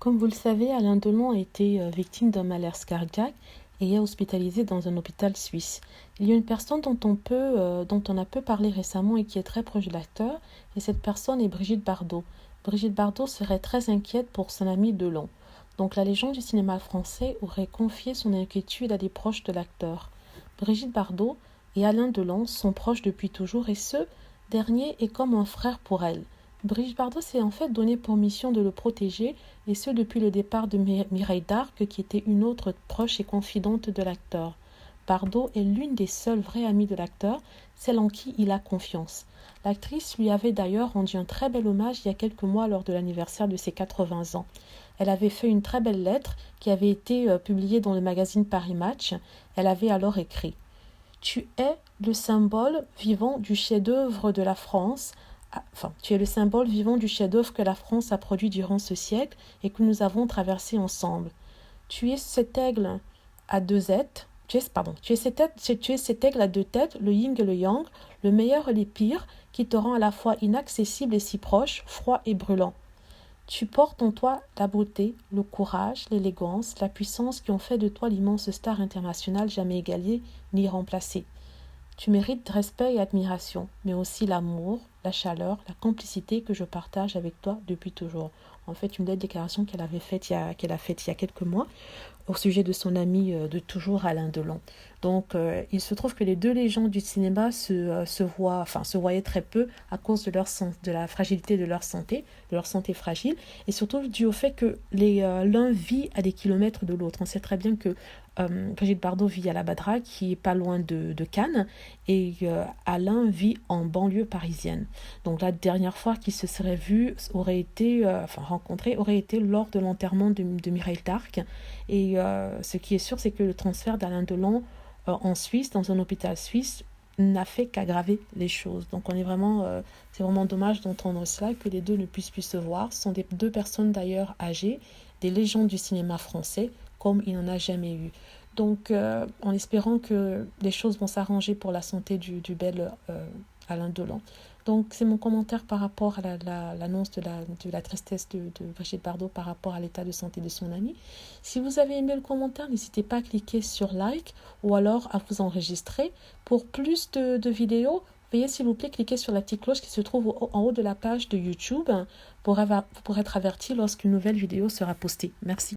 Comme vous le savez, Alain Delon a été victime d'un malaise cardiaque et est hospitalisé dans un hôpital suisse. Il y a une personne dont on a peu parlé récemment et qui est très proche de l'acteur, et cette personne est Brigitte Bardot. Brigitte Bardot serait très inquiète pour son ami Delon. Donc la légende du cinéma français aurait confié son inquiétude à des proches de l'acteur. Brigitte Bardot et Alain Delon sont proches depuis toujours et ce dernier est comme un frère pour elle. Brigitte Bardot s'est en fait donné pour mission de le protéger, et ce depuis le départ de Mireille d'Arc, qui était une autre proche et confidente de l'acteur. Bardot est l'une des seules vraies amies de l'acteur, celle en qui il a confiance. L'actrice lui avait d'ailleurs rendu un très bel hommage il y a quelques mois lors de l'anniversaire de ses 80 ans. Elle avait fait une très belle lettre qui avait été publiée dans le magazine Paris Match. Elle avait alors écrit « Tu es le symbole vivant du chef-d'œuvre de la France ». Enfin, tu es le symbole vivant du chef-d'œuvre que la France a produit durant ce siècle et que nous avons traversé ensemble. Tu es cet aigle à deux têtes, tu es cet aigle à deux têtes, le yin et le yang, le meilleur et le pire, qui te rend à la fois inaccessible et si proche, froid et brûlant. Tu portes en toi la beauté, le courage, l'élégance, la puissance qui ont fait de toi l'immense star internationale jamais égalée ni remplacée. Tu mérites respect et admiration, mais aussi l'amour, la chaleur, la complicité que je partage avec toi depuis toujours. En fait, une belle déclaration qu'elle a faite il y a quelques mois au sujet de son ami de toujours, Alain Delon. Donc, il se trouve que les deux légendes du cinéma se voyaient très peu à cause de la fragilité de leur santé fragile, et surtout dû au fait que l'un vit à des kilomètres de l'autre. On sait très bien que Brigitte Bardot vit à la Badra, qui est pas loin de Cannes, et Alain vit en banlieue parisienne. Donc la dernière fois qu'ils se seraient rencontrés aurait été lors de l'enterrement de Mireille d'Arc. Et ce qui est sûr, c'est que le transfert d'Alain Delon en Suisse, dans un hôpital suisse, n'a fait qu'aggraver les choses. Donc c'est vraiment dommage d'entendre cela, que les deux ne puissent plus se voir. Ce sont deux personnes d'ailleurs âgées, des légendes du cinéma français, comme il n'en a jamais eu. Donc, en espérant que les choses vont s'arranger pour la santé du bel Alain Delon. Donc, c'est mon commentaire par rapport à l'annonce de la tristesse de Brigitte Bardot par rapport à l'état de santé de son ami. Si vous avez aimé le commentaire, n'hésitez pas à cliquer sur like ou alors à vous enregistrer. Pour plus de vidéos, veuillez s'il vous plaît cliquer sur la petite cloche qui se trouve en haut de la page de YouTube pour être averti lorsqu'une nouvelle vidéo sera postée. Merci.